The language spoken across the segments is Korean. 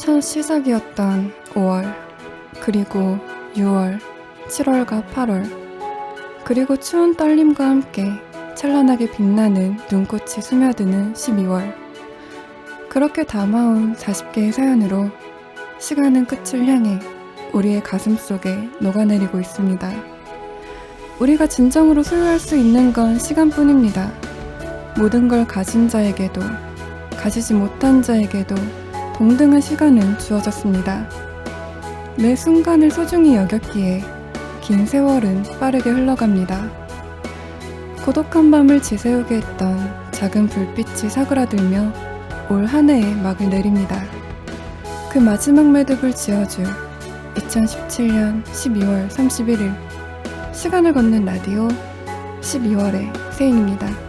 첫 시작이었던 5월, 그리고 6월, 7월과 8월, 그리고 추운 떨림과 함께 찬란하게 빛나는 눈꽃이 스며드는 12월. 그렇게 담아온 40개의 사연으로 시간은 끝을 향해 우리의 가슴 속에 녹아내리고 있습니다. 우리가 진정으로 소유할 수 있는 건 시간뿐입니다. 모든 걸 가진 자에게도 가지지 못한 자에게도 동등한 시간은 주어졌습니다. 매 순간을 소중히 여겼기에 긴 세월은 빠르게 흘러갑니다. 고독한 밤을 지새우게 했던 작은 불빛이 사그라들며 올 한 해의 막을 내립니다. 그 마지막 매듭을 지어줄 2017년 12월 31일 시간을 걷는 라디오 12월의 세인입니다.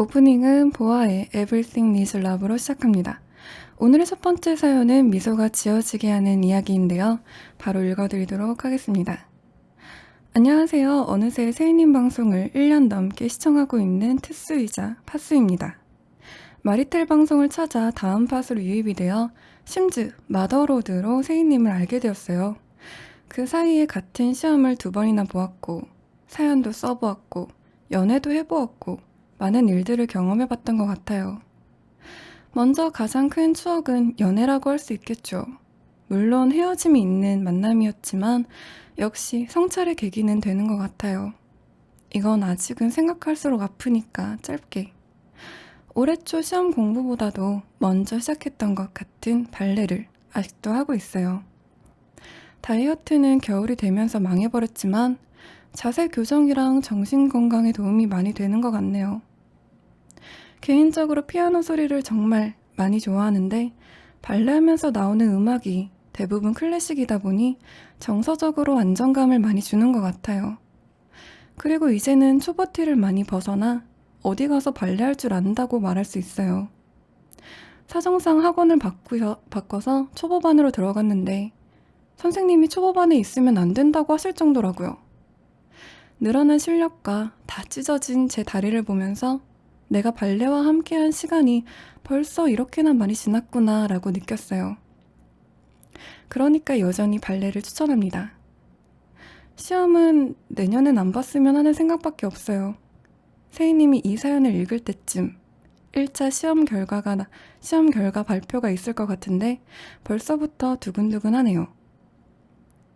오프닝은 보아의 Everything Needs Love로 시작합니다. 오늘의 첫 번째 사연은 미소가 지어지게 하는 이야기인데요. 바로 읽어드리도록 하겠습니다. 안녕하세요. 어느새 세이님 방송을 1년 넘게 시청하고 있는 트스이자 파스입니다. 마리텔 방송을 찾아 다음 팟으로 유입이 되어 심즈 마더로드로 세이님을 알게 되었어요. 그 사이에 같은 시험을 2번이나 보았고 사연도 써보았고 연애도 해보았고 많은 일들을 경험해봤던 것 같아요. 먼저 가장 큰 추억은 연애라고 할 수 있겠죠. 물론 헤어짐이 있는 만남이었지만 역시 성찰의 계기는 되는 것 같아요. 이건 아직은 생각할수록 아프니까 짧게. 올해 초 시험 공부보다도 먼저 시작했던 것 같은 발레를 아직도 하고 있어요. 다이어트는 겨울이 되면서 망해버렸지만 자세 교정이랑 정신건강에 도움이 많이 되는 것 같네요. 개인적으로 피아노 소리를 정말 많이 좋아하는데 발레하면서 나오는 음악이 대부분 클래식이다 보니 정서적으로 안정감을 많이 주는 것 같아요. 그리고 이제는 초보티를 많이 벗어나 어디 가서 발레할 줄 안다고 말할 수 있어요. 사정상 학원을 바꿔서 초보반으로 들어갔는데 선생님이 초보반에 있으면 안 된다고 하실 정도라고요. 늘어난 실력과 다 찢어진 제 다리를 보면서 내가 발레와 함께한 시간이 벌써 이렇게나 많이 지났구나 라고 느꼈어요. 그러니까 여전히 발레를 추천합니다. 시험은 내년엔 안 봤으면 하는 생각밖에 없어요. 세이님이 이 사연을 읽을 때쯤 1차 시험 결과 발표가 있을 것 같은데 벌써부터 두근두근하네요.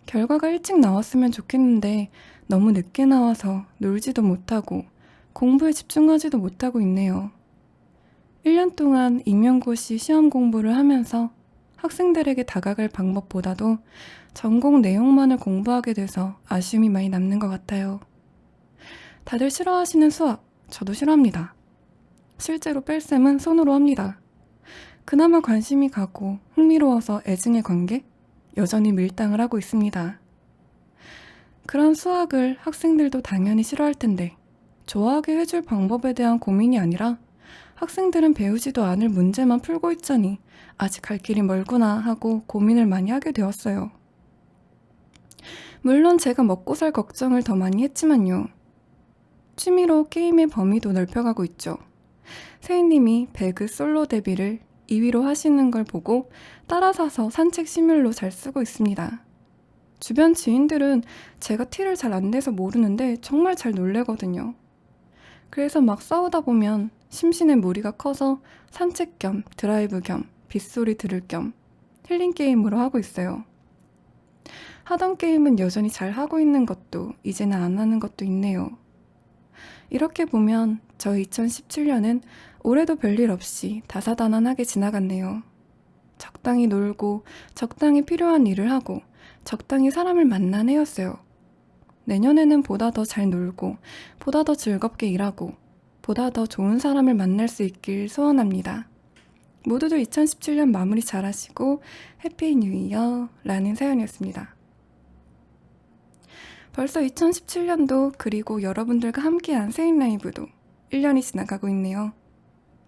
결과가 일찍 나왔으면 좋겠는데 너무 늦게 나와서 놀지도 못하고 공부에 집중하지도 못하고 있네요. 1년 동안 임용고시 시험 공부를 하면서 학생들에게 다가갈 방법보다도 전공 내용만을 공부하게 돼서 아쉬움이 많이 남는 것 같아요. 다들 싫어하시는 수학, 저도 싫어합니다. 실제로 뺄셈은 손으로 합니다. 그나마 관심이 가고 흥미로워서 애증의 관계? 여전히 밀당을 하고 있습니다. 그런 수학을 학생들도 당연히 싫어할 텐데 좋아하게 해줄 방법에 대한 고민이 아니라 학생들은 배우지도 않을 문제만 풀고 있자니 아직 갈 길이 멀구나 하고 고민을 많이 하게 되었어요. 물론 제가 먹고 살 걱정을 더 많이 했지만요. 취미로 게임의 범위도 넓혀가고 있죠. 세이님이 배그 솔로 데뷔를 2위로 하시는 걸 보고 따라 사서 산책 시뮬로 잘 쓰고 있습니다. 주변 지인들은 제가 티를 잘 안 내서 모르는데 정말 잘 놀래거든요. 그래서 막 싸우다 보면 심신의 무리가 커서 산책 겸 드라이브 겸 빗소리 들을 겸 힐링 게임으로 하고 있어요. 하던 게임은 여전히 잘 하고 있는 것도 이제는 안 하는 것도 있네요. 이렇게 보면 저 2017년은 올해도 별일 없이 다사다난하게 지나갔네요. 적당히 놀고 적당히 필요한 일을 하고 적당히 사람을 만난 해였어요. 내년에는 보다 더 잘 놀고 보다 더 즐겁게 일하고 보다 더 좋은 사람을 만날 수 있길 소원합니다. 모두들 2017년 마무리 잘 하시고 해피 뉴 이어 라는 사연이었습니다. 벌써 2017년도 그리고 여러분들과 함께한 세인 라이브도 1년이 지나가고 있네요.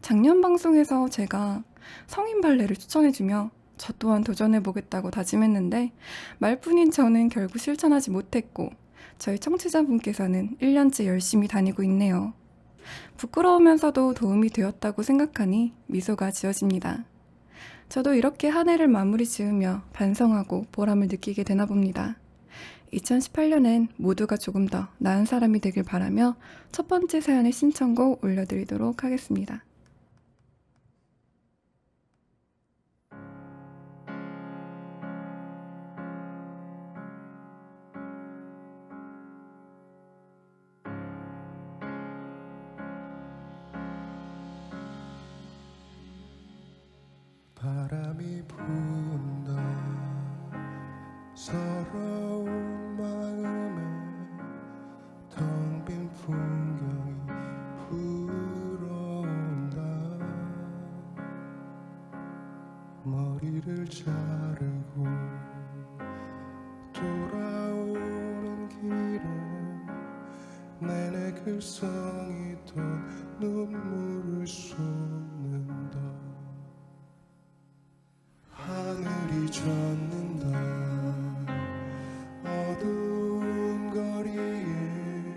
작년 방송에서 제가 성인 발레를 추천해주며 저 또한 도전해보겠다고 다짐했는데 말뿐인 저는 결국 실천하지 못했고 저희 청취자분께서는 1년째 열심히 다니고 있네요. 부끄러우면서도 도움이 되었다고 생각하니 미소가 지어집니다. 저도 이렇게 한 해를 마무리 지으며 반성하고 보람을 느끼게 되나 봅니다. 2018년엔 모두가 조금 더 나은 사람이 되길 바라며 첫 번째 사연의 신청곡 올려드리도록 하겠습니다. 바람이 분다 서러운 마음에 텅 빈 풍경이 불어온다. 머리를 자르고 돌아오는 길에 내내 글 써 멍이던 눈물을 쏟는다. 하늘이 젖는다. 어두운 거리에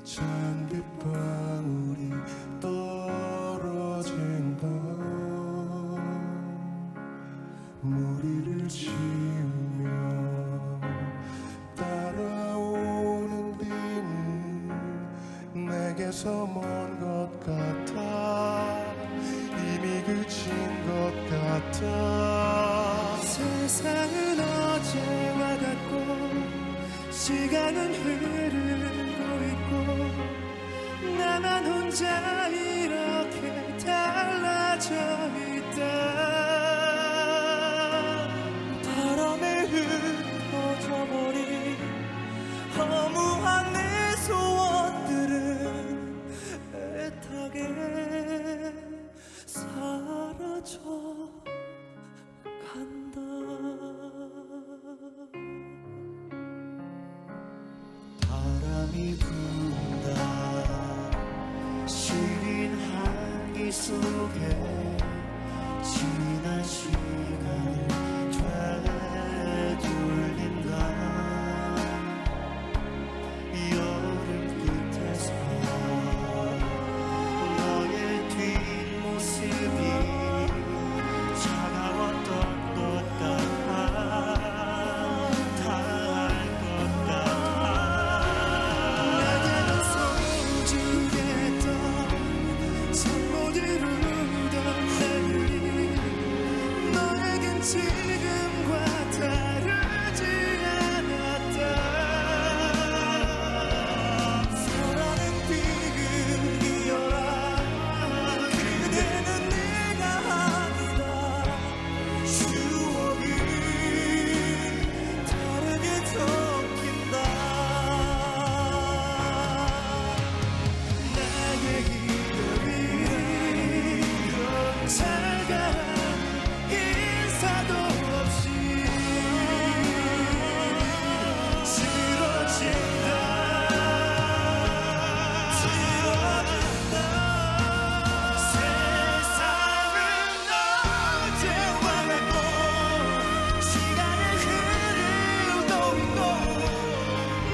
잔빛방울이 떨어진다. 무리를 지으며 따라오는 비는 내게서 먼 것 같아. 이미 그친 것 같아. 세상은 어제와 같고 시간은 흐르고 있고 나만 혼자 이렇게 달라져 있다. 바람에 흩어져버린 허무한 내 소원들은 애타게 사라져 간다. 바람이 분다. 시린 향기 속에 지난 시간을 되돌린다. 여름 끝에서 너의 뒷모습이 차가웠던 것 같아. 다 알 것 같아. 내게는 소중했던 잠 못 이루던 내일이 너에겐 지금과 다르지 않았다. 사랑은 비극이여라. 그대는 내가 아니다. 추억이 다르게 섞인다. 나의 이별이 살가운 인사도 없이 싫어진다. 세상은 어제와 같고 시간은 흐르고 있고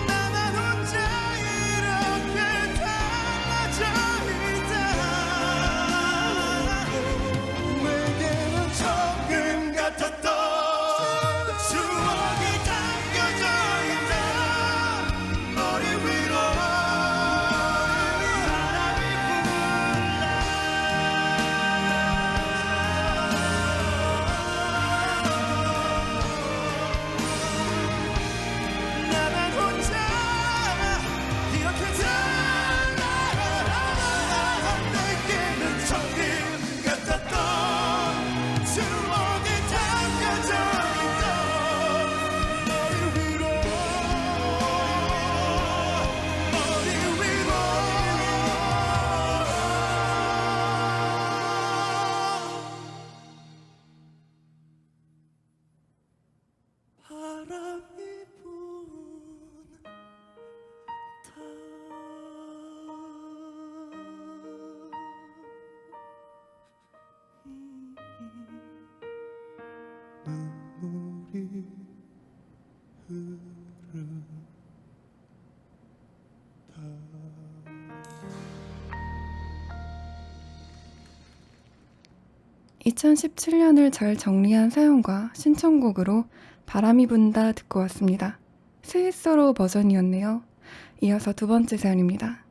나만 혼자 이렇게 달라져 있다. 내게는 조금 같았던 추억이 담겨져 있다. 머리 위로 바람이 나만 혼자 이렇게 달라. 내게는 조금 같았던 추억이 담겨져 있다. 머리 위로 바람이 분다. 눈물이 흐르다. 2017년을 잘 정리한 사연과 신청곡으로 바람이 분다 듣고 왔습니다. 스위스로 버전이었네요. 이어서 두 번째 사연입니다.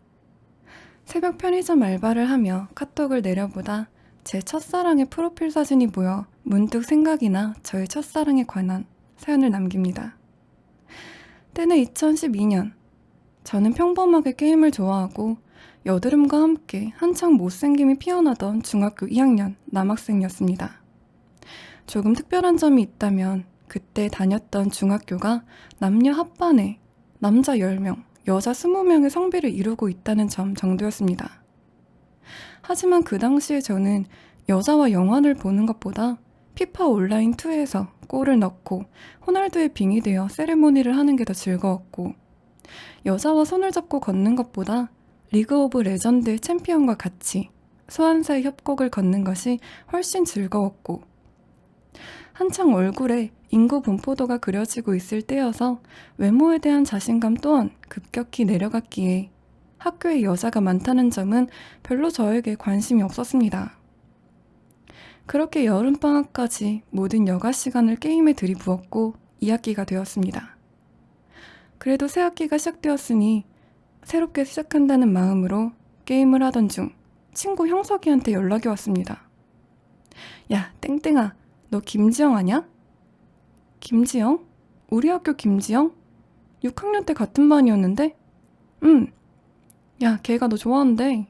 새벽 편의점 알바를 하며 카톡을 내려보다 제 첫사랑의 프로필 사진이 보여 문득 생각이나 저의 첫사랑에 관한 사연을 남깁니다. 때는 2012년. 저는 평범하게 게임을 좋아하고 여드름과 함께 한창 못생김이 피어나던 중학교 2학년 남학생이었습니다. 조금 특별한 점이 있다면 그때 다녔던 중학교가 남녀 합반에 남자 10명, 여자 20명의 성비를 이루고 있다는 점 정도였습니다. 하지만 그 당시에 저는 여자와 영화를 보는 것보다 피파 온라인 2에서 골을 넣고 호날두의 빙이 되어 세레모니를 하는 게 더 즐거웠고 여자와 손을 잡고 걷는 것보다 리그 오브 레전드 챔피언과 같이 소환사의 협곡을 걷는 것이 훨씬 즐거웠고, 한창 얼굴에 인구 분포도가 그려지고 있을 때여서 외모에 대한 자신감 또한 급격히 내려갔기에 학교에 여자가 많다는 점은 별로 저에게 관심이 없었습니다. 그렇게 여름방학까지 모든 여가 시간을 게임에 들이부었고 2학기가 되었습니다. 그래도 새 학기가 시작되었으니 새롭게 시작한다는 마음으로 게임을 하던 중 친구 형석이한테 연락이 왔습니다. 야, 땡땡아, 너 김지영 아냐? 김지영? 우리 학교 김지영? 6학년 때 같은 반이었는데? 응. 야, 걔가 너 좋아한대.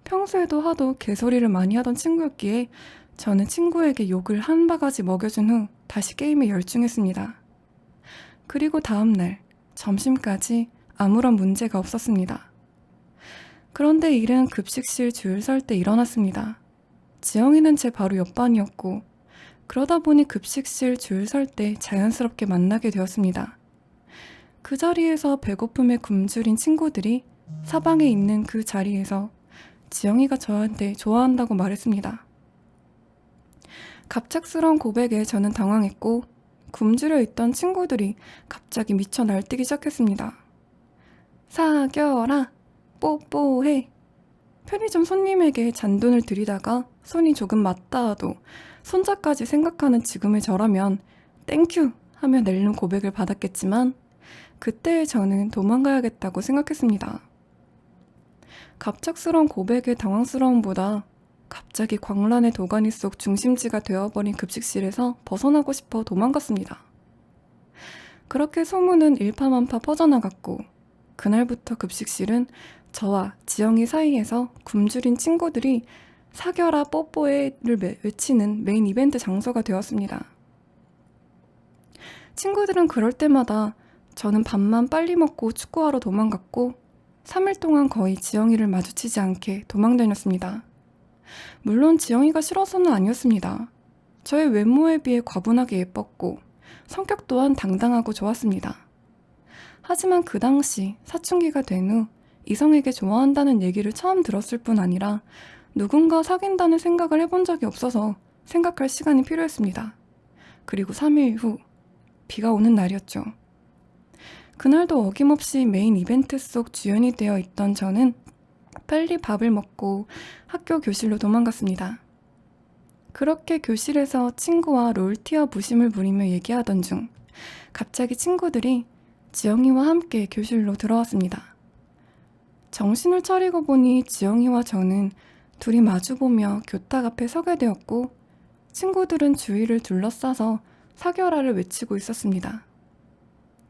평소에도 하도 개소리를 많이 하던 친구였기에 저는 친구에게 욕을 한 바가지 먹여준 후 다시 게임에 열중했습니다. 그리고 다음날 점심까지 아무런 문제가 없었습니다. 그런데 일은 급식실 줄 설 때 일어났습니다. 지영이는 제 바로 옆반이었고 그러다 보니 급식실 줄 설 때 자연스럽게 만나게 되었습니다. 그 자리에서 배고픔에 굶주린 친구들이 사방에 있는 그 자리에서 지영이가 저한테 좋아한다고 말했습니다. 갑작스러운 고백에 저는 당황했고 굶주려 있던 친구들이 갑자기 미쳐 날뛰기 시작했습니다. 사겨라, 뽀뽀해. 편의점 손님에게 잔돈을 드리다가 손이 조금 맞닿아도 손자까지 생각하는 지금의 저라면 땡큐 하며 낼름 고백을 받았겠지만 그때의 저는 도망가야겠다고 생각했습니다. 갑작스러운 고백의 당황스러움보다 갑자기 광란의 도가니 속 중심지가 되어버린 급식실에서 벗어나고 싶어 도망갔습니다. 그렇게 소문은 일파만파 퍼져나갔고 그날부터 급식실은 저와 지영이 사이에서 굶주린 친구들이 사겨라 뽀뽀해를 외치는 메인 이벤트 장소가 되었습니다. 친구들은 그럴 때마다 저는 밥만 빨리 먹고 축구하러 도망갔고 3일 동안 거의 지영이를 마주치지 않게 도망다녔습니다. 물론 지영이가 싫어서는 아니었습니다. 저의 외모에 비해 과분하게 예뻤고 성격 또한 당당하고 좋았습니다. 하지만 그 당시 사춘기가 된 후 이성에게 좋아한다는 얘기를 처음 들었을 뿐 아니라 누군가 사귄다는 생각을 해본 적이 없어서 생각할 시간이 필요했습니다. 그리고 3일 후 비가 오는 날이었죠. 그날도 어김없이 메인 이벤트 속 주연이 되어 있던 저는 빨리 밥을 먹고 학교 교실로 도망갔습니다. 그렇게 교실에서 친구와 롤티어 부심을 부리며 얘기하던 중 갑자기 친구들이 지영이와 함께 교실로 들어왔습니다. 정신을 차리고 보니 지영이와 저는 둘이 마주보며 교탁 앞에 서게 되었고 친구들은 주위를 둘러싸서 사겨라를 외치고 있었습니다.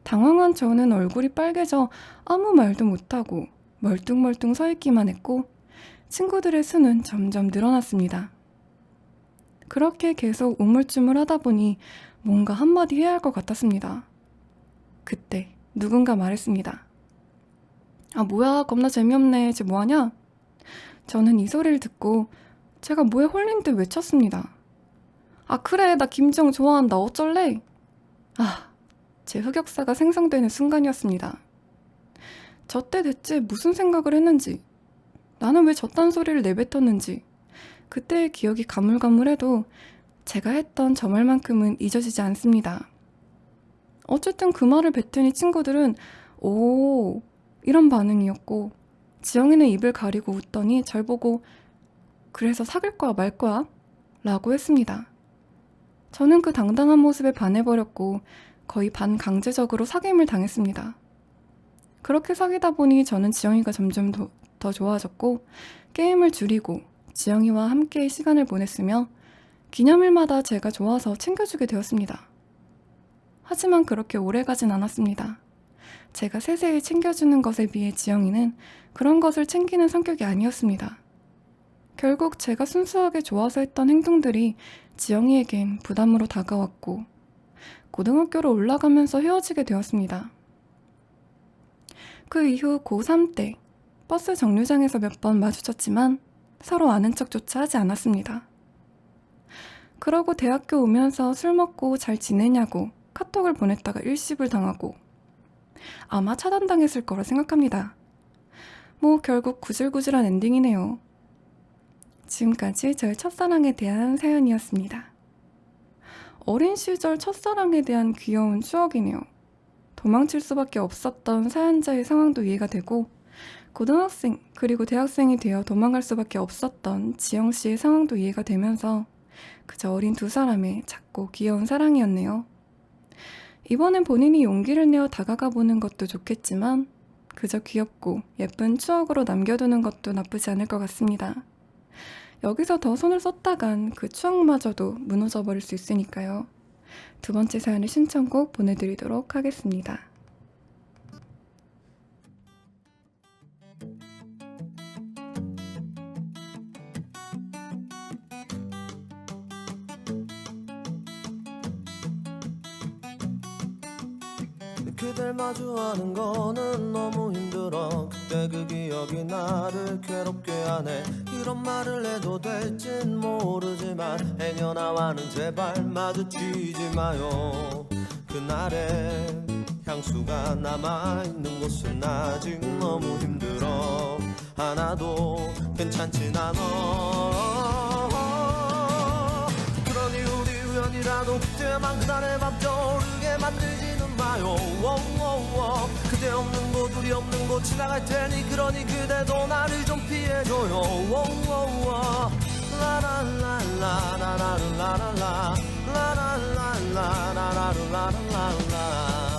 당황한 저는 얼굴이 빨개져 아무 말도 못하고 멀뚱멀뚱 서 있기만 했고 친구들의 수는 점점 늘어났습니다. 그렇게 계속 우물쭈물 하다 보니 뭔가 한마디 해야 할 것 같았습니다. 그때 누군가 말했습니다. 아 뭐야 겁나 재미없네 쟤 뭐하냐? 저는 이 소리를 듣고 제가 뭐에 홀린 듯 외쳤습니다. 아 그래 나 김지영 좋아한다 어쩔래? 제 흑역사가 생성되는 순간이었습니다. 저 때 대체 무슨 생각을 했는지 나는 왜 저딴 소리를 내뱉었는지 그때의 기억이 가물가물해도 제가 했던 저 말만큼은 잊어지지 않습니다. 어쨌든 그 말을 뱉으니 친구들은 오 이런 반응이었고 지영이는 입을 가리고 웃더니 절 보고 그래서 사귈 거야 말 거야? 라고 했습니다. 저는 그 당당한 모습에 반해버렸고 거의 반강제적으로 사귐을 당했습니다. 그렇게 사귀다 보니 저는 지영이가 점점 더 좋아졌고 게임을 줄이고 지영이와 함께 시간을 보냈으며 기념일마다 제가 좋아서 챙겨주게 되었습니다. 하지만 그렇게 오래가진 않았습니다. 제가 세세히 챙겨주는 것에 비해 지영이는 그런 것을 챙기는 성격이 아니었습니다. 결국 제가 순수하게 좋아서 했던 행동들이 지영이에겐 부담으로 다가왔고 고등학교로 올라가면서 헤어지게 되었습니다. 그 이후 고3 때 버스 정류장에서 몇 번 마주쳤지만 서로 아는 척조차 하지 않았습니다. 그러고 대학교 오면서 술 먹고 잘 지내냐고 카톡을 보냈다가 일십을 당하고 아마 차단당했을 거라 생각합니다. 뭐 결국 구질구질한 엔딩이네요. 지금까지 저의 첫사랑에 대한 사연이었습니다. 어린 시절 첫사랑에 대한 귀여운 추억이네요. 도망칠 수밖에 없었던 사연자의 상황도 이해가 되고, 고등학생 그리고 대학생이 되어 도망갈 수밖에 없었던 지영씨의 상황도 이해가 되면서 그저 어린 두 사람의 작고 귀여운 사랑이었네요. 이번엔 본인이 용기를 내어 다가가 보는 것도 좋겠지만 그저 귀엽고 예쁜 추억으로 남겨두는 것도 나쁘지 않을 것 같습니다. 여기서 더 손을 썼다간 그 추억마저도 무너져 버릴 수 있으니까요. 두 번째 사연의 신청곡 보내드리도록 하겠습니다. 그댈 마주하는 거는 너무 힘들어. 그때 그 기억이 나를 괴롭게 하네. 이런 말을 해도 될진 모르지만 행여나와는 제발 마주치지 마요. 그날의 향수가 남아있는 곳은 아직 너무 힘들어. 하나도 괜찮진 않아. 그러니 우리 우연이라도 그때만 그날의 밤 떠오르게 만들지는 마요. 그대 없는 곳 우리 없는 곳 지나갈 테니 그러니 그대도 나를 좀 피해줘요. 라라라라라라라라라라 라라라라라라라라라.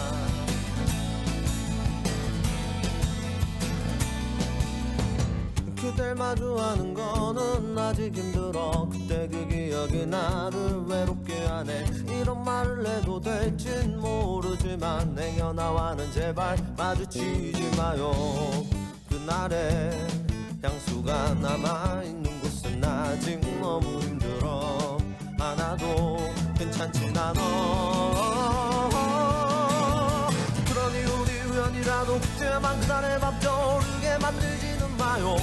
그댈 마주하는 거는 아직 힘들어. 그때 그 기억이 나를 외롭게 하네. 이런 말을 해도 될진 모르지만 행여나와는 제발 마주치지 마요. 그날의 향수가 남아있는 곳은 아직 너무 힘들어. 하나도 괜찮진 않아. 그러니 우리 우연이라도 그때만 그날의 밤 떠오르게 만들지는 마요.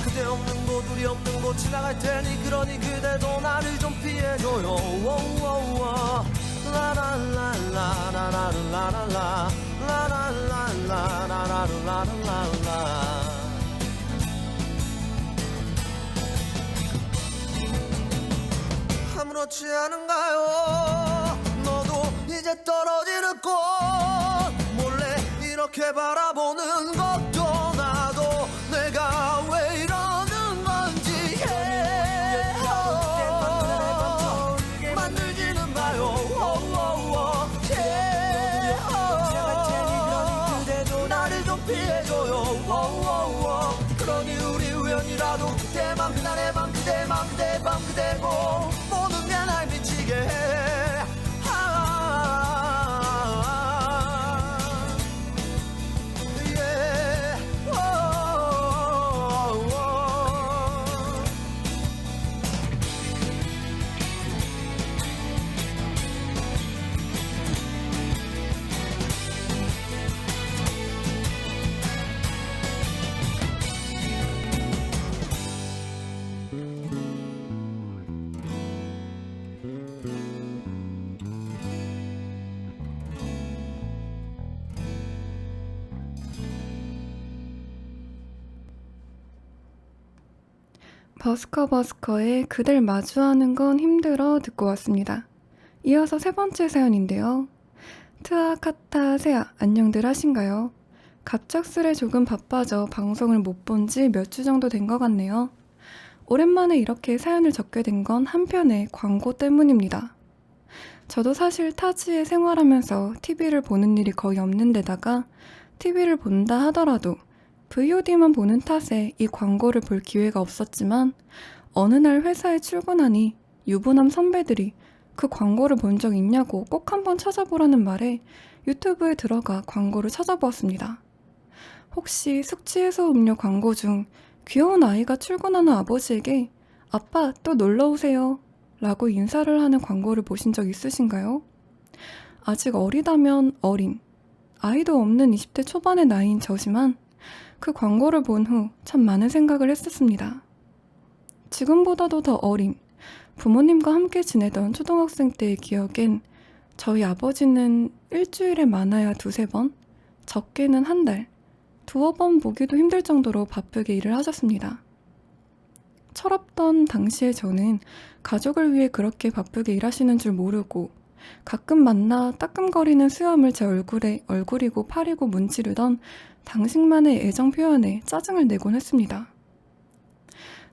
그대 없는 곳 우리 없는 곳 지나갈 테니 그러니 그대도 나를 좀 피해줘요. 라라라라라라라라라 라라라라라라라라라. 아무렇지 않은가요? 너도 이제 떨어지는 꽃 몰래 이렇게 바라보는 것도 나도 내가 왜 이러는 건지 만들지는 마요. 나를 좀 피해줘요. 그러니 우리 우연이라도 그때만 그날의 밤 그대만 그대 밤 그대고 모든 게 날 미치게 해. 버스커의 그댈 마주하는 건 힘들어 듣고 왔습니다. 이어서 세 번째 사연인데요. 트아카타 세아 안녕들 하신가요? 갑작스레 조금 바빠져 방송을 못 본 지 몇 주 정도 된 것 같네요. 오랜만에 이렇게 사연을 적게 된 건 한편의 광고 때문입니다. 저도 사실 타지에 생활하면서 TV를 보는 일이 거의 없는 데다가 TV를 본다 하더라도 VOD만 보는 탓에 이 광고를 볼 기회가 없었지만 어느 날 회사에 출근하니 유부남 선배들이 그 광고를 본 적 있냐고 꼭 한번 찾아보라는 말에 유튜브에 들어가 광고를 찾아보았습니다. 혹시 숙취해소 음료 광고 중 귀여운 아이가 출근하는 아버지에게 아빠 또 놀러오세요 라고 인사를 하는 광고를 보신 적 있으신가요? 아직 어리다면 어린, 아이도 없는 20대 초반의 나이인 저지만 그 광고를 본 후 참 많은 생각을 했었습니다. 지금보다도 더 어린 부모님과 함께 지내던 초등학생 때의 기억엔 저희 아버지는 일주일에 많아야 두세 번, 적게는 한 달, 두어 번 보기도 힘들 정도로 바쁘게 일을 하셨습니다. 철없던 당시에 저는 가족을 위해 그렇게 바쁘게 일하시는 줄 모르고 가끔 만나 따끔거리는 수염을 제 얼굴에 얼굴이고 팔이고 문지르던 당신만의 애정 표현에 짜증을 내곤 했습니다.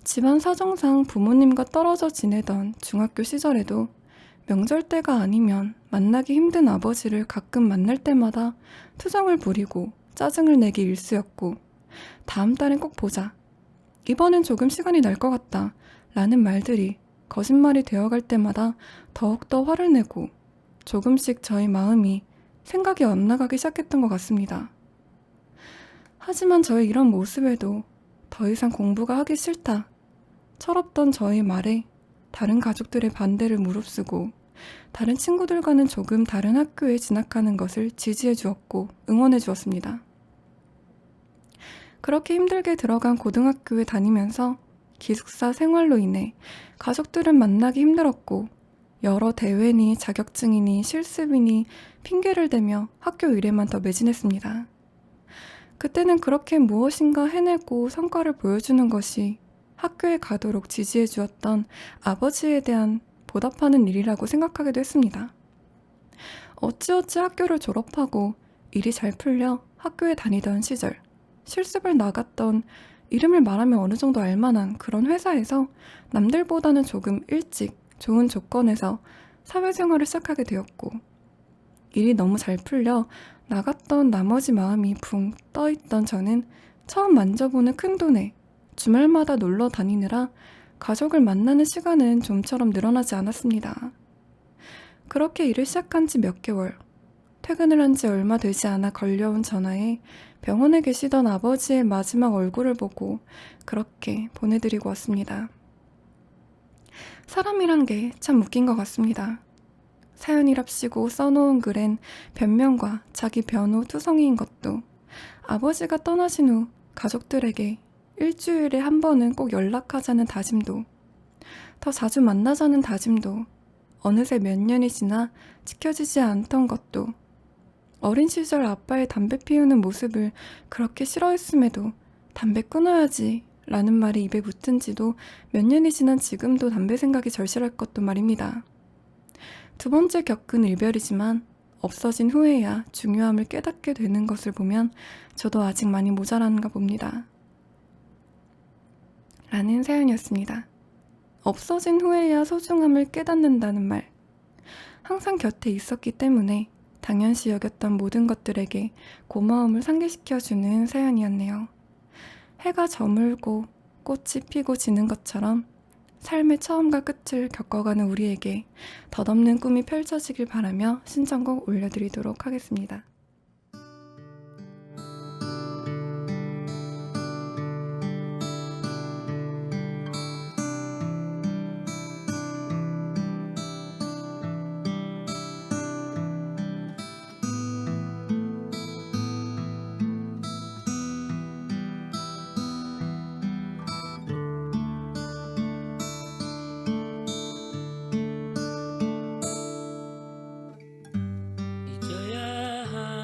집안 사정상 부모님과 떨어져 지내던 중학교 시절에도 명절 때가 아니면 만나기 힘든 아버지를 가끔 만날 때마다 투정을 부리고 짜증을 내기 일쑤였고, 다음 달엔 꼭 보자, 이번엔 조금 시간이 날 것 같다 라는 말들이 거짓말이 되어갈 때마다 더욱더 화를 내고 조금씩 저희 마음이 생각이 엇나가기 시작했던 것 같습니다. 하지만 저의 이런 모습에도 더 이상 공부가 하기 싫다, 철없던 저의 말에 다른 가족들의 반대를 무릅쓰고 다른 친구들과는 조금 다른 학교에 진학하는 것을 지지해 주었고 응원해 주었습니다. 그렇게 힘들게 들어간 고등학교에 다니면서 기숙사 생활로 인해 가족들은 만나기 힘들었고, 여러 대회니 자격증이니 실습이니 핑계를 대며 학교 일에만 더 매진했습니다. 그때는 그렇게 무엇인가 해내고 성과를 보여주는 것이 학교에 가도록 지지해 주었던 아버지에 대한 보답하는 일이라고 생각하기도 했습니다. 어찌어찌 학교를 졸업하고 일이 잘 풀려 학교에 다니던 시절, 실습을 나갔던, 이름을 말하면 어느 정도 알만한 그런 회사에서 남들보다는 조금 일찍 좋은 조건에서 사회생활을 시작하게 되었고, 일이 너무 잘 풀려 나갔던 나머지 마음이 붕 떠있던 저는 처음 만져보는 큰돈에 주말마다 놀러 다니느라 가족을 만나는 시간은 좀처럼 늘어나지 않았습니다. 그렇게 일을 시작한 지 몇 개월, 퇴근을 한 지 얼마 되지 않아 걸려온 전화에 병원에 계시던 아버지의 마지막 얼굴을 보고 그렇게 보내드리고 왔습니다. 사람이란 게 참 웃긴 것 같습니다. 사연이랍시고 써놓은 글엔 변명과 자기 변호 투성이인 것도, 아버지가 떠나신 후 가족들에게 일주일에 한 번은 꼭 연락하자는 다짐도, 더 자주 만나자는 다짐도 어느새 몇 년이 지나 지켜지지 않던 것도, 어린 시절 아빠의 담배 피우는 모습을 그렇게 싫어했음에도 담배 끊어야지 라는 말이 입에 붙은 지도 몇 년이 지난 지금도 담배 생각이 절실할 것도 말입니다. 두 번째 겪은 이별이지만 없어진 후에야 중요함을 깨닫게 되는 것을 보면 저도 아직 많이 모자란가 봅니다. 라는 사연이었습니다. 없어진 후에야 소중함을 깨닫는다는 말. 항상 곁에 있었기 때문에 당연시 여겼던 모든 것들에게 고마움을 상기시켜주는 사연이었네요. 해가 저물고 꽃이 피고 지는 것처럼 삶의 처음과 끝을 겪어가는 우리에게 덧없는 꿈이 펼쳐지길 바라며 신청곡 올려드리도록 하겠습니다. 잊어야 할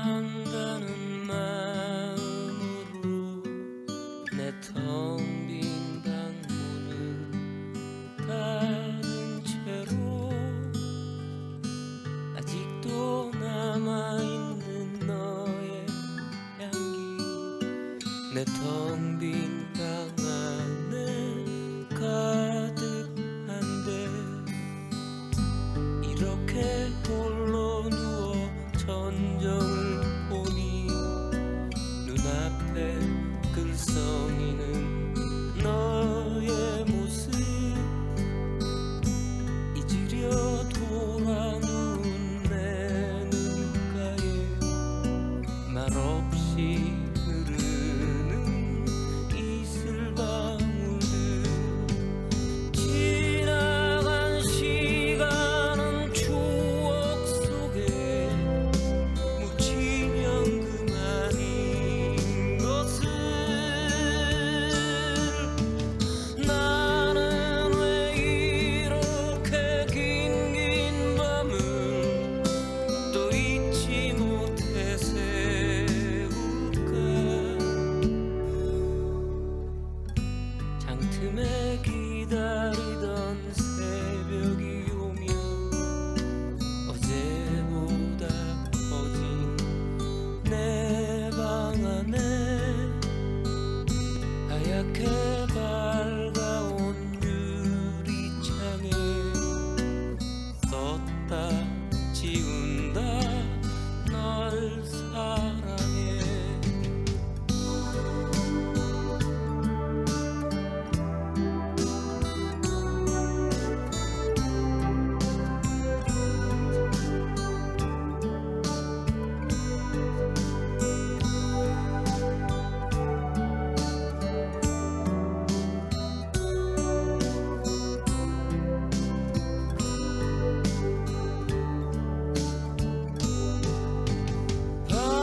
틈에 기다리던 새벽이 오면 어제보다 커진 내 방 안에 하얗게 밝아온 유리창에 썼다 지운다 널 사랑해.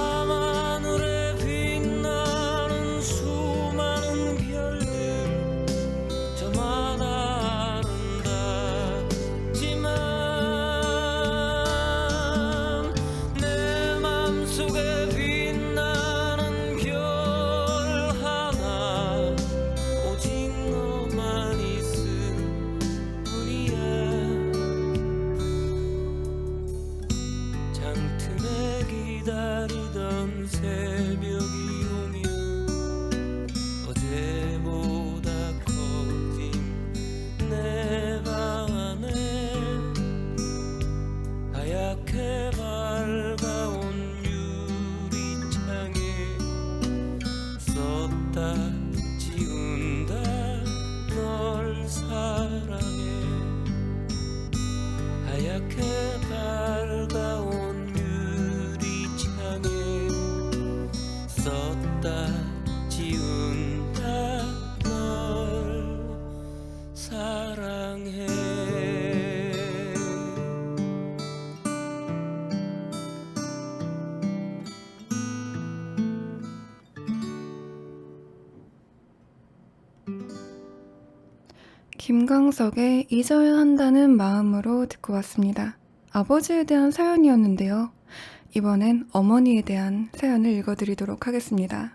밤하늘에 빛나는 수많은 별들 저마다 아름답지만 내 맘속에 빛나는 별 하나 오직 너만 있을 뿐이야. 장틈에 기다리던 새벽이 오면 어제보다 커진 내 방 안에 하얗게 밝아온 유리창에 썼다 지운다 널 사랑해. 하얗게 밝아온 유리창에 썼다 지운다 널 사랑해. 김광석의 잊어야 한다는 마음으로 듣고 왔습니다. 아버지에 대한 사연이었는데요. 이번엔 어머니에 대한 사연을 읽어드리도록 하겠습니다.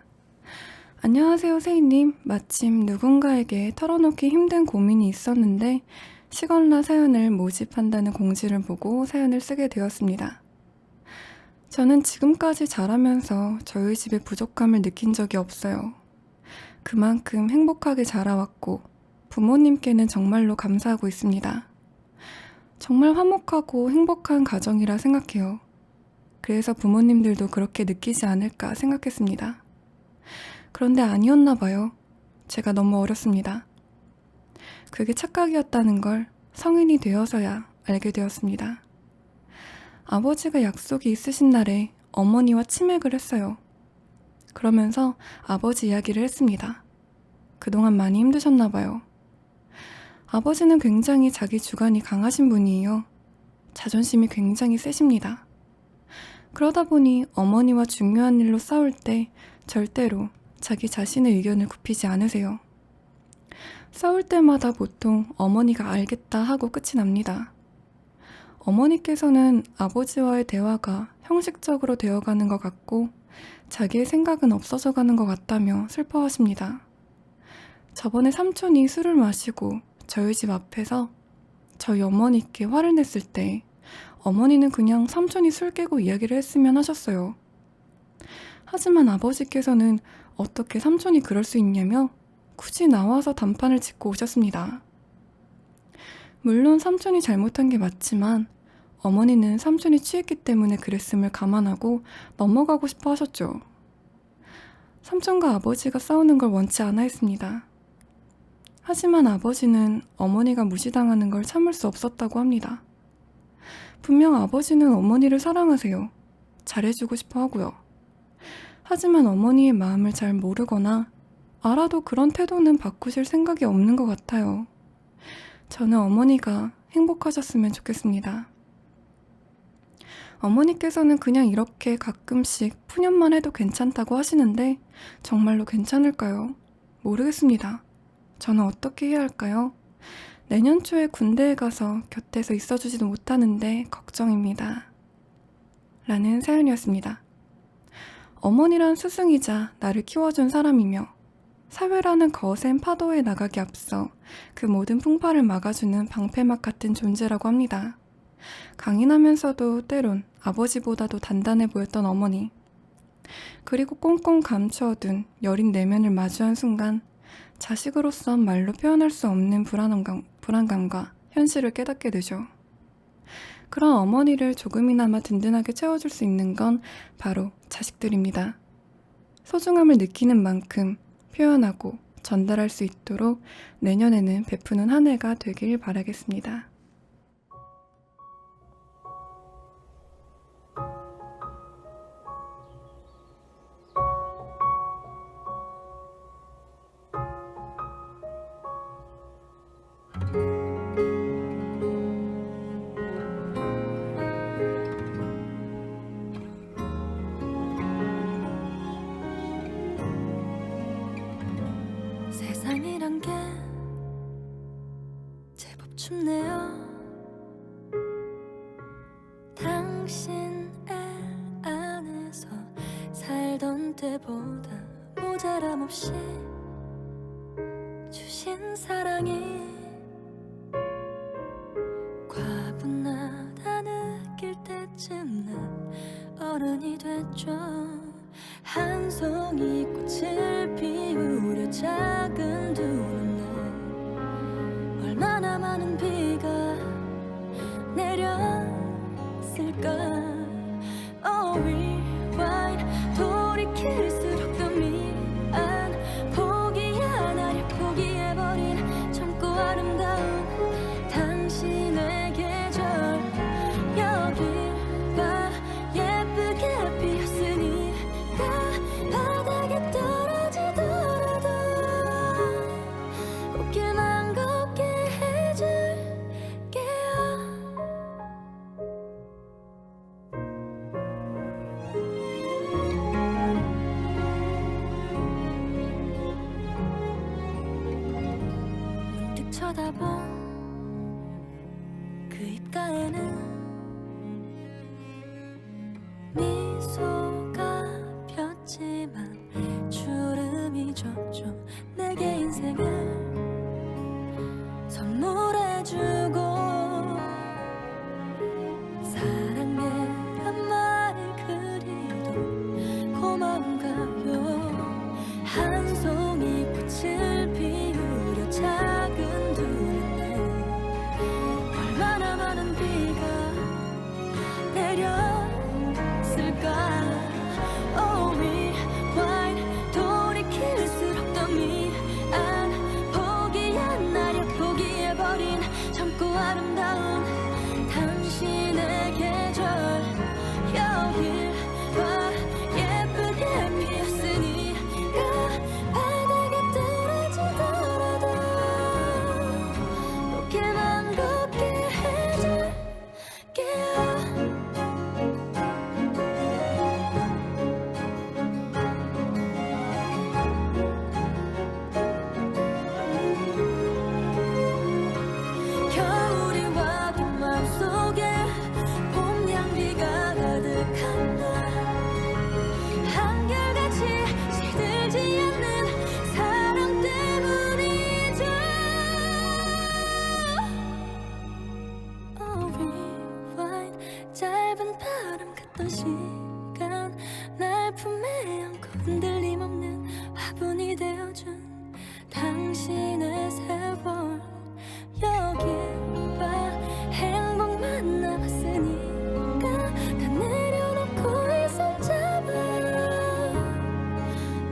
안녕하세요, 세희님. 마침 누군가에게 털어놓기 힘든 고민이 있었는데 시건라 사연을 모집한다는 공지를 보고 사연을 쓰게 되었습니다. 저는 지금까지 자라면서 저희 집의 부족함을 느낀 적이 없어요. 그만큼 행복하게 자라왔고 부모님께는 정말로 감사하고 있습니다. 정말 화목하고 행복한 가정이라 생각해요. 그래서 부모님들도 그렇게 느끼지 않을까 생각했습니다. 그런데 아니었나 봐요. 제가 너무 어렸습니다. 그게 착각이었다는 걸 성인이 되어서야 알게 되었습니다. 아버지가 약속이 있으신 날에 어머니와 치맥을 했어요. 그러면서 아버지 이야기를 했습니다. 그동안 많이 힘드셨나 봐요. 아버지는 굉장히 자기 주관이 강하신 분이에요. 자존심이 굉장히 세십니다. 그러다 보니 어머니와 중요한 일로 싸울 때 절대로 자기 자신의 의견을 굽히지 않으세요. 싸울 때마다 보통 어머니가 알겠다 하고 끝이 납니다. 어머니께서는 아버지와의 대화가 형식적으로 되어가는 것 같고 자기의 생각은 없어져 가는 것 같다며 슬퍼하십니다. 저번에 삼촌이 술을 마시고 저희 집 앞에서 저희 어머니께 화를 냈을 때 어머니는 그냥 삼촌이 술 깨고 이야기를 했으면 하셨어요. 하지만 아버지께서는 어떻게 삼촌이 그럴 수 있냐며 굳이 나와서 단판을 짓고 오셨습니다. 물론 삼촌이 잘못한 게 맞지만 어머니는 삼촌이 취했기 때문에 그랬음을 감안하고 넘어가고 싶어 하셨죠. 삼촌과 아버지가 싸우는 걸 원치 않아 했습니다. 하지만 아버지는 어머니가 무시당하는 걸 참을 수 없었다고 합니다. 분명 아버지는 어머니를 사랑하세요. 잘해주고 싶어 하고요. 하지만 어머니의 마음을 잘 모르거나 알아도 그런 태도는 바꾸실 생각이 없는 것 같아요. 저는 어머니가 행복하셨으면 좋겠습니다. 어머니께서는 그냥 이렇게 가끔씩 푸념만 해도 괜찮다고 하시는데 정말로 괜찮을까요? 모르겠습니다. 저는 어떻게 해야 할까요? 내년 초에 군대에 가서 곁에서 있어주지도 못하는데 걱정입니다. 라는 사연이었습니다. 어머니란 스승이자 나를 키워준 사람이며 사회라는 거센 파도에 나가기 앞서 그 모든 풍파를 막아주는 방패막 같은 존재라고 합니다. 강인하면서도 때론 아버지보다도 단단해 보였던 어머니. 그리고 꽁꽁 감춰둔 여린 내면을 마주한 순간 자식으로선 말로 표현할 수 없는 불안감과 현실을 깨닫게 되죠. 그런 어머니를 조금이나마 든든하게 채워줄 수 있는 건 바로 자식들입니다. 소중함을 느끼는 만큼 표현하고 전달할 수 있도록 내년에는 베푸는 한 해가 되길 바라겠습니다. 세상이란 게 제법 춥네요. 당신 애 안에서 살던 때보다 모자람 없이 주신 사랑이 과분하다 느낄 때쯤 난 어른이 됐죠. 한 송이 꽃을 피우려 작은 두 눈에 얼마나 많은 비가 내렸을까. Oh, rewind 돌이킬수록 더 미안 포기야 나를 포기해버린 젊고 아름다운 당신의 계절. 여길 봐 예쁘게 피었으니까 바닥에 떨어지더라도 꽃길만 걷게 해줄게요. 문득 쳐다본 그 입가에는 미소가 폈지만 주름이 졌죠. 내게 인생을 선물해주고 사랑해란 말을 그리도 고마운가요. 한 송이 꽃을 피우려 작은 두 눈에 얼마나 많은 비가 내렸을까. Oh, rewind 돌이킬수록 더 미안 포기야 나를 포기해버린 젊고 아름다운 당신의 계절. 여길 봐 예쁘게 피었으니까 바닥에 떨어지더라도 꽃길만 걷게 해줄게요. 겨울이 와도 마음속에 봄 향기가 가득한다. 한결같이 시들지 않는 사랑 때문이죠. Oh, rewind 짧은 바람 같던 시간 날 품에 안고 흔들림 없는 화분이 되어준 당신의 세월. 여길 봐 행복만 남았으니까 다 내려놓고 이 손잡아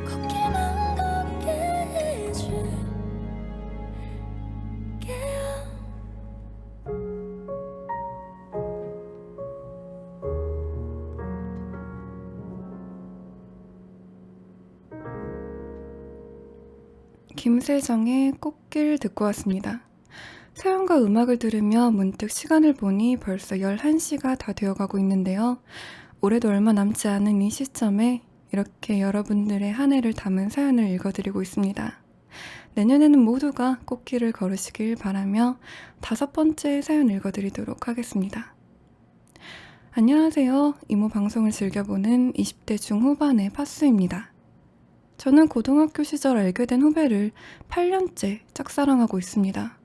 걷기만 걷게 해줄게요. 김세정의 꽃길 듣고 왔습니다. 사연과 음악을 들으며 문득 시간을 보니 벌써 11시가 다 되어가고 있는데요. 올해도 얼마 남지 않은 이 시점에 이렇게 여러분들의 한 해를 담은 사연을 읽어드리고 있습니다. 내년에는 모두가 꽃길을 걸으시길 바라며 5번째 사연 읽어드리도록 하겠습니다. 안녕하세요. 이모 방송을 즐겨보는 20대 중후반의 파수입니다. 저는 고등학교 시절 알게 된 후배를 8년째 짝사랑하고 있습니다.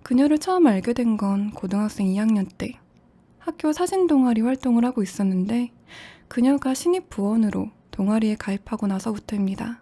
그녀를 처음 알게 된 건 고등학생 2학년 때 학교 사진 동아리 활동을 하고 있었는데 그녀가 신입 부원으로 동아리에 가입하고 나서부터입니다.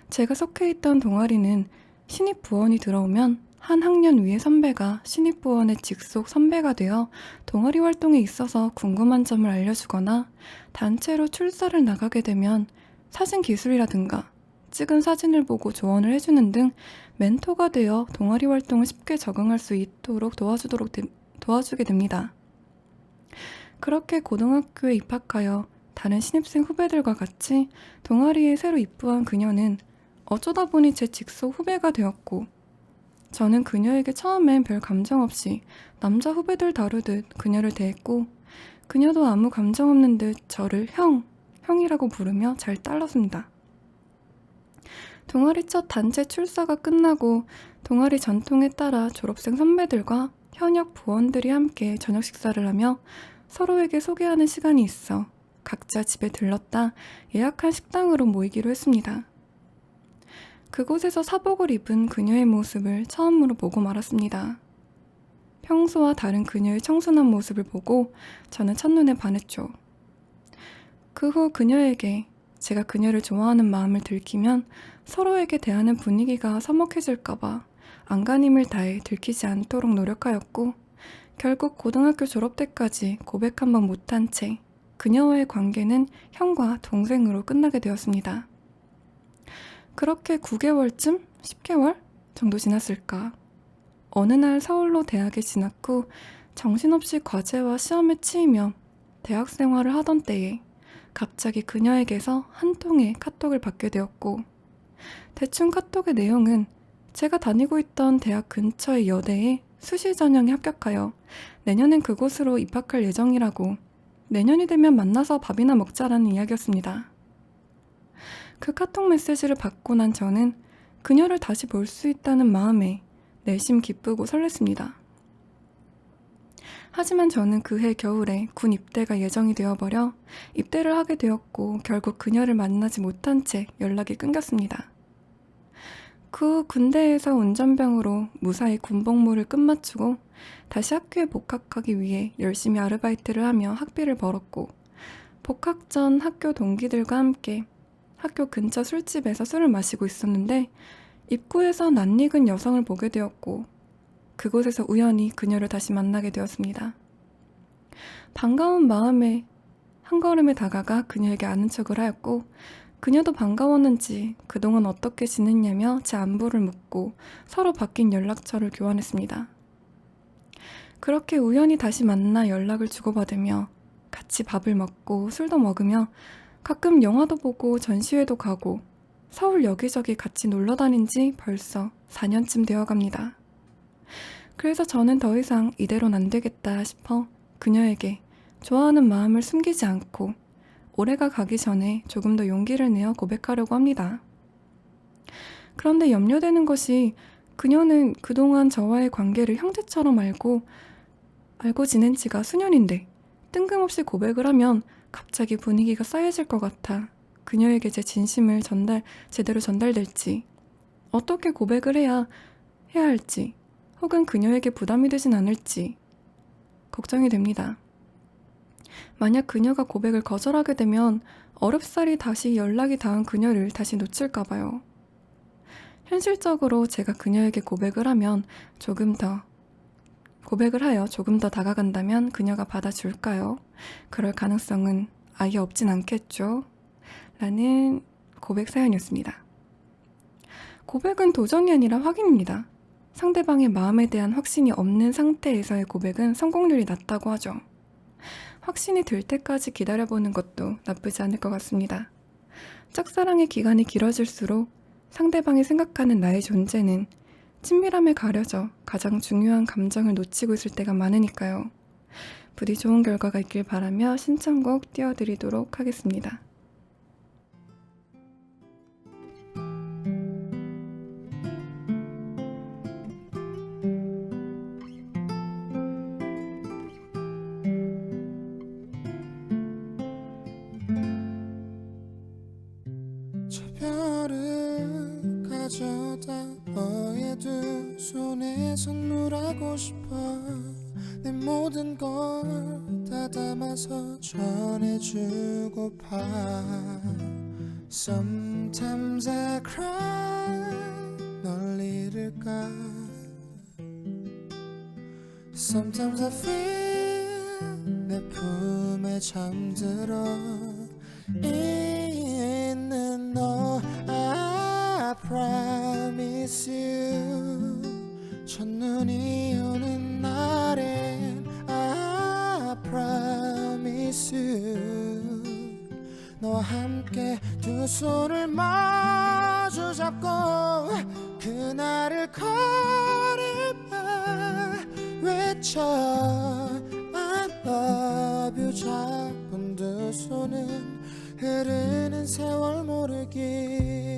제가 속해 있던 동아리는 신입 부원이 들어오면 한 학년 위의 선배가 신입 부원의 직속 선배가 되어 동아리 활동에 있어서 궁금한 점을 알려주거나 단체로 출사를 나가게 되면 사진 기술이라든가 찍은 사진을 보고 조언을 해주는 등 멘토가 되어 동아리 활동을 쉽게 적응할 수 있도록 도와주게 됩니다. 그렇게 고등학교에 입학하여 다른 신입생 후배들과 같이 동아리에 새로 입부한 그녀는 어쩌다 보니 제 직속 후배가 되었고, 저는 그녀에게 처음엔 별 감정 없이 남자 후배들 다루듯 그녀를 대했고, 그녀도 아무 감정 없는 듯 저를 형이라고 부르며 잘 따랐습니다. 동아리 첫 단체 출사가 끝나고 동아리 전통에 따라 졸업생 선배들과 현역 부원들이 함께 저녁 식사를 하며 서로에게 소개하는 시간이 있어 각자 집에 들렀다 예약한 식당으로 모이기로 했습니다. 그곳에서 사복을 입은 그녀의 모습을 처음으로 보고 말았습니다. 평소와 다른 그녀의 청순한 모습을 보고 저는 첫눈에 반했죠. 그 후 그녀에게 제가 그녀를 좋아하는 마음을 들키면 서로에게 대하는 분위기가 서먹해질까봐 안간힘을 다해 들키지 않도록 노력하였고, 결국 고등학교 졸업 때까지 고백 한 번 못한 채 그녀와의 관계는 형과 동생으로 끝나게 되었습니다. 그렇게 9개월쯤? 10개월 정도 지났을까? 어느 날 서울로 대학에 진학 후 정신없이 과제와 시험에 치이며 대학 생활을 하던 때에 갑자기 그녀에게서 한 통의 카톡을 받게 되었고, 대충 카톡의 내용은 제가 다니고 있던 대학 근처의 여대에 수시 전형에 합격하여 내년엔 그곳으로 입학할 예정이라고, 내년이 되면 만나서 밥이나 먹자라는 이야기였습니다. 그 카톡 메시지를 받고 난 저는 그녀를 다시 볼 수 있다는 마음에 내심 기쁘고 설렜습니다. 하지만 저는 그해 겨울에 군 입대가 예정이 되어버려 입대를 하게 되었고, 결국 그녀를 만나지 못한 채 연락이 끊겼습니다. 그 후 군대에서 운전병으로 무사히 군복무를 끝마치고 다시 학교에 복학하기 위해 열심히 아르바이트를 하며 학비를 벌었고, 복학 전 학교 동기들과 함께 학교 근처 술집에서 술을 마시고 있었는데 입구에서 낯익은 여성을 보게 되었고, 그곳에서 우연히 그녀를 다시 만나게 되었습니다. 반가운 마음에 한 걸음에 다가가 그녀에게 아는 척을 하였고, 그녀도 반가웠는지 그동안 어떻게 지냈냐며 제 안부를 묻고 서로 바뀐 연락처를 교환했습니다. 그렇게 우연히 다시 만나 연락을 주고받으며 같이 밥을 먹고 술도 먹으며 가끔 영화도 보고 전시회도 가고 서울 여기저기 같이 놀러 다닌 지 벌써 4년쯤 되어갑니다. 그래서 저는 더 이상 이대로는 안 되겠다 싶어 그녀에게 좋아하는 마음을 숨기지 않고 올해가 가기 전에 조금 더 용기를 내어 고백하려고 합니다. 그런데 염려되는 것이, 그녀는 그동안 저와의 관계를 형제처럼 알고 지낸 지가 수년인데 뜬금없이 고백을 하면 갑자기 분위기가 싸해질 것 같아 그녀에게 제 진심을 제대로 전달될지, 어떻게 고백을 해야 할지, 혹은 그녀에게 부담이 되진 않을지 걱정이 됩니다. 만약 그녀가 고백을 거절하게 되면 어렵사리 다시 연락이 닿은 그녀를 다시 놓칠까 봐요. 현실적으로 제가 그녀에게 고백을 하여 조금 더 다가간다면 그녀가 받아줄까요? 그럴 가능성은 아예 없진 않겠죠? 라는 고백 사연이었습니다. 고백은 도전이 아니라 확인입니다. 상대방의 마음에 대한 확신이 없는 상태에서의 고백은 성공률이 낮다고 하죠. 확신이 들 때까지 기다려보는 것도 나쁘지 않을 것 같습니다. 짝사랑의 기간이 길어질수록 상대방이 생각하는 나의 존재는 친밀함에 가려져 가장 중요한 감정을 놓치고 있을 때가 많으니까요. 부디 좋은 결과가 있길 바라며 신청곡 띄워드리도록 하겠습니다. 가져다 너의 두 손에 선물하고 싶어. 내 모든 걸 다 담아서 전해주고파. Sometimes I cry 널 잃을까. Sometimes I feel 내 품에 잠들어 있는 너. I promise you 첫눈이 오는 날엔 I promise you 너와 함께 두 손을 마주 잡고 그날을 걸으며 외쳐 I love you. 잡은 두 손은 흐르는 세월 모르기.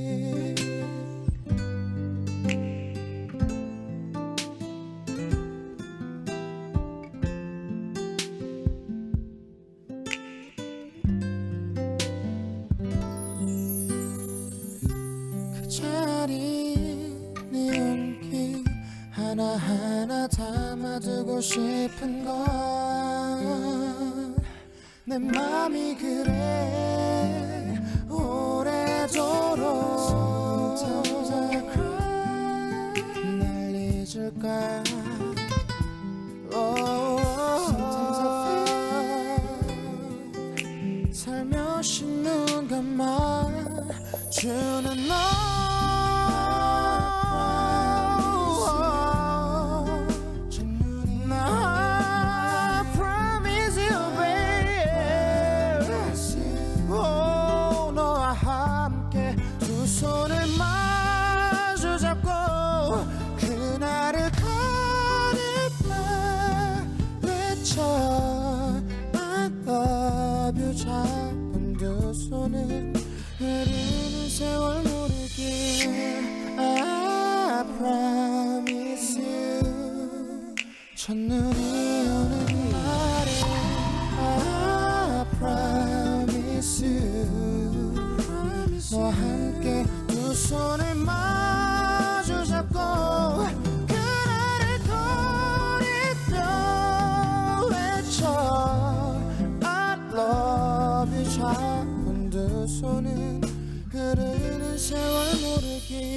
그 자리 네 온기 하나하나 담아두고 싶은 걸. 내 맘이 그래 오래도록 날 잊을까. 살며시 눈 감아주는 너. 손을 마주 잡고 그날을 걸으며 외쳐 I love you. 잡은 두 손은 흐르는 세월 모르기. I promise you 첫눈이 오는 날에 I promise you 너와 함께 두 손을 마주 잡고 그날을 돌이켜 외쳐 I love you. 잡은 두 손은 흐르는 세월 모르기.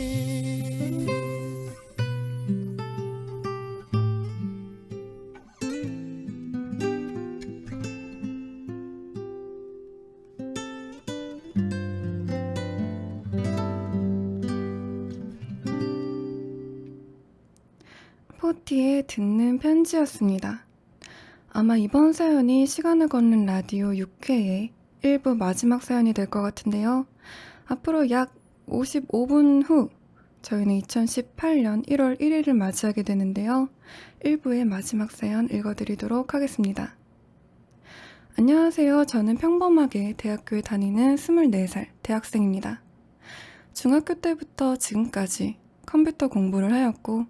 포티의 듣는 편지였습니다. 아마 이번 사연이 시간을 걷는 라디오 6회의 1부 마지막 사연이 될 것 같은데요. 앞으로 약 55분 후 저희는 2018년 1월 1일을 맞이하게 되는데요. 1부의 마지막 사연 읽어드리도록 하겠습니다. 안녕하세요. 저는 평범하게 대학교에 다니는 24살 대학생입니다. 중학교 때부터 지금까지 컴퓨터 공부를 하였고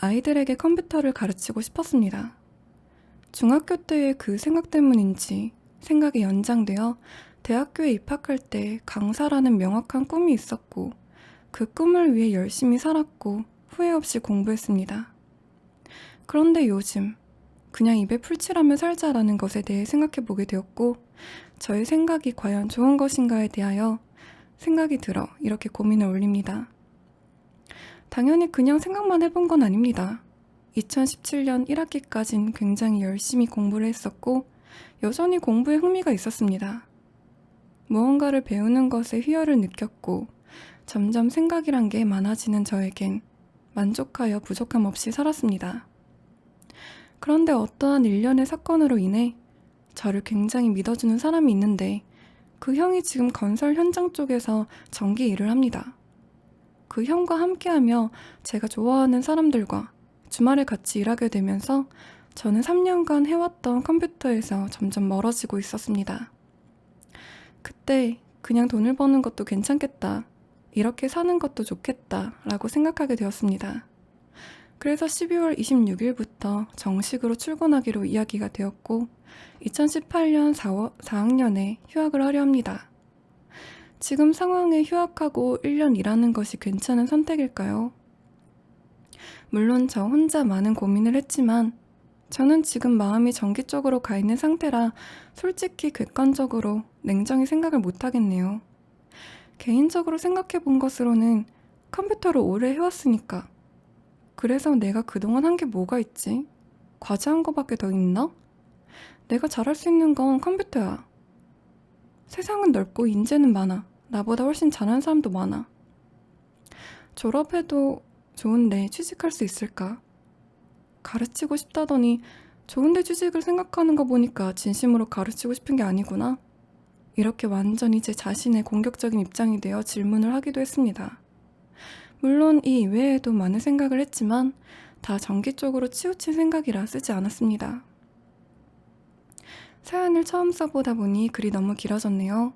아이들에게 컴퓨터를 가르치고 싶었습니다. 중학교 때의 그 생각 때문인지 생각이 연장되어 대학교에 입학할 때 강사라는 명확한 꿈이 있었고 그 꿈을 위해 열심히 살았고 후회 없이 공부했습니다. 그런데 요즘 그냥 입에 풀칠하며 살자라는 것에 대해 생각해 보게 되었고 저의 생각이 과연 좋은 것인가에 대하여 생각이 들어 이렇게 고민을 올립니다. 당연히 그냥 생각만 해본 건 아닙니다. 2017년 1학기까진 굉장히 열심히 공부를 했었고 여전히 공부에 흥미가 있었습니다. 무언가를 배우는 것에 희열을 느꼈고 점점 생각이란 게 많아지는 저에겐 만족하여 부족함 없이 살았습니다. 그런데 어떠한 일련의 사건으로 인해 저를 굉장히 믿어주는 사람이 있는데 그 형이 지금 건설 현장 쪽에서 전기 일을 합니다. 그 형과 함께하며 제가 좋아하는 사람들과 주말에 같이 일하게 되면서 저는 3년간 해왔던 컴퓨터에서 점점 멀어지고 있었습니다. 그때 그냥 돈을 버는 것도 괜찮겠다, 이렇게 사는 것도 좋겠다 라고 생각하게 되었습니다. 그래서 12월 26일부터 정식으로 출근하기로 이야기가 되었고 2018년 4학년에 휴학을 하려 합니다. 지금 상황에 휴학하고 1년 일하는 것이 괜찮은 선택일까요? 물론 저 혼자 많은 고민을 했지만 저는 지금 마음이 전기적으로 가 있는 상태라 솔직히 객관적으로 냉정히 생각을 못 하겠네요. 개인적으로 생각해 본 것으로는 컴퓨터를 오래 해왔으니까. 그래서 내가 그동안 한 게 뭐가 있지? 과제한 거밖에 더 있나? 내가 잘할 수 있는 건 컴퓨터야. 세상은 넓고 인재는 많아. 나보다 훨씬 잘하는 사람도 많아. 졸업해도 좋은데 취직할 수 있을까? 가르치고 싶다더니 좋은데 취직을 생각하는 거 보니까 진심으로 가르치고 싶은 게 아니구나. 이렇게 완전히 제 자신의 공격적인 입장이 되어 질문을 하기도 했습니다. 물론 이 이외에도 많은 생각을 했지만 다 전기적으로 치우친 생각이라 쓰지 않았습니다. 사연을 처음 써보다 보니 글이 너무 길어졌네요.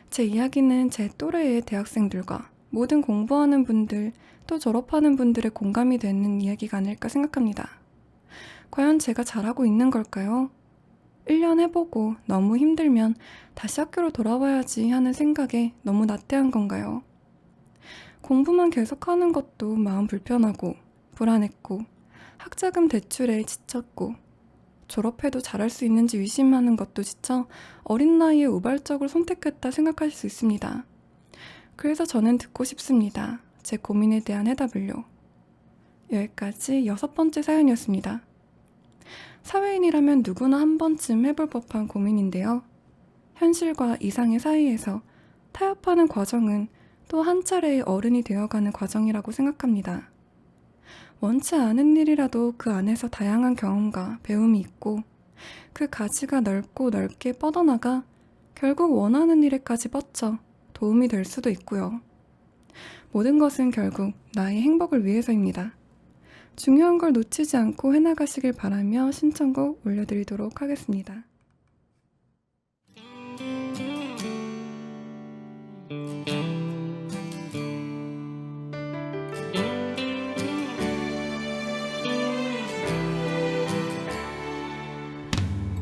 제 이야기는 제 또래의 대학생들과 모든 공부하는 분들 또 졸업하는 분들의 공감이 되는 이야기가 아닐까 생각합니다. 과연 제가 잘하고 있는 걸까요? 1년 해보고 너무 힘들면 다시 학교로 돌아와야지 하는 생각에 너무 나태한 건가요? 공부만 계속하는 것도 마음 불편하고 불안했고 학자금 대출에 지쳤고 졸업해도 잘할 수 있는지 의심하는 것도 지쳐 어린 나이에 우발적으로 선택했다 생각하실 수 있습니다. 그래서 저는 듣고 싶습니다. 제 고민에 대한 해답을요. 여기까지 6번째 사연이었습니다. 사회인이라면 누구나 한 번쯤 해볼 법한 고민인데요. 현실과 이상의 사이에서 타협하는 과정은 또 한 차례의 어른이 되어가는 과정이라고 생각합니다. 원치 않은 일이라도 그 안에서 다양한 경험과 배움이 있고 그 가지가 넓고 넓게 뻗어나가 결국 원하는 일에까지 뻗쳐 도움이 될 수도 있고요. 모든 것은 결국 나의 행복을 위해서입니다. 중요한 걸 놓치지 않고 해나가시길 바라며 신청곡 올려드리도록 하겠습니다.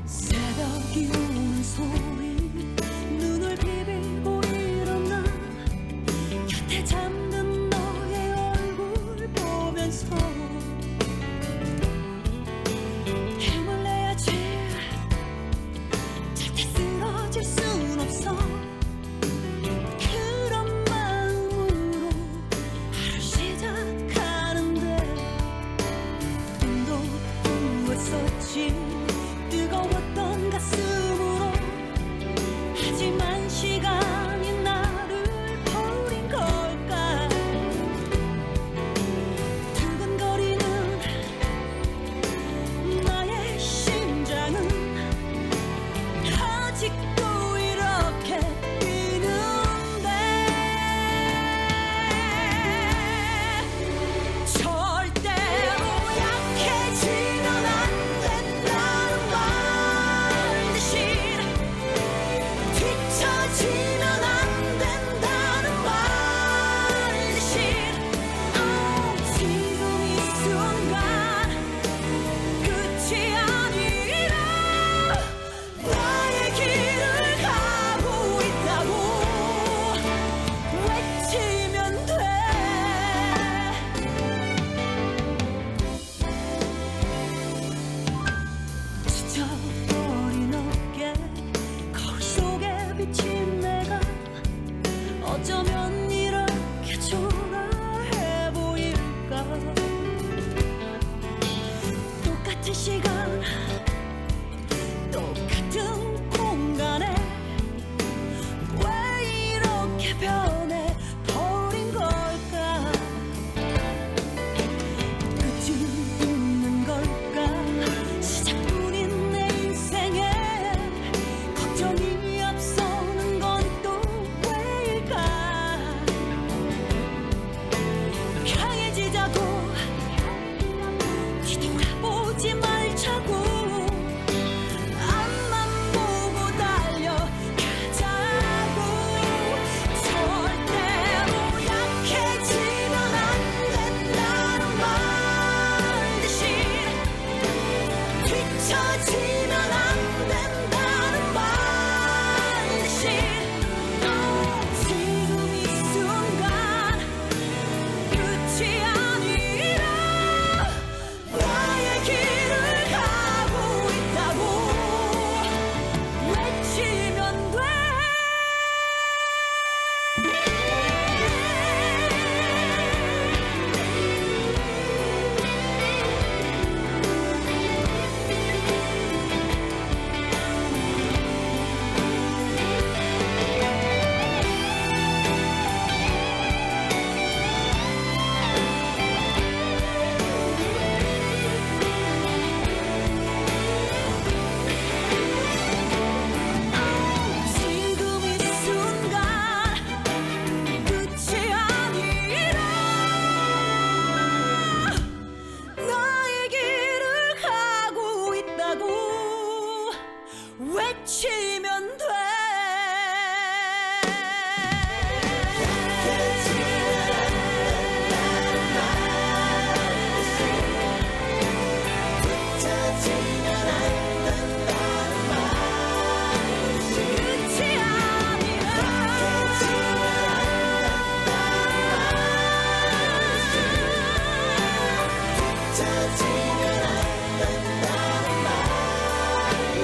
새벽이 오는 소리 눈을 비비고 일어나 곁에 잠든 너의 얼굴 보면서 힘을 내야지 절대 쓰러질 순 없어 그런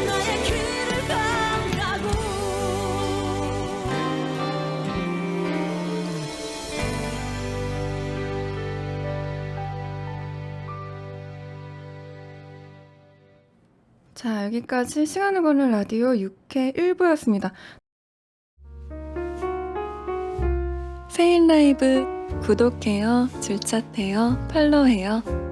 나의 귀를 감으라고. 자, 여기까지 시간을 보는 라디오 6회 1부였습니다. 세인 라이브 구독해요, 줄차트해요, 팔로우해요.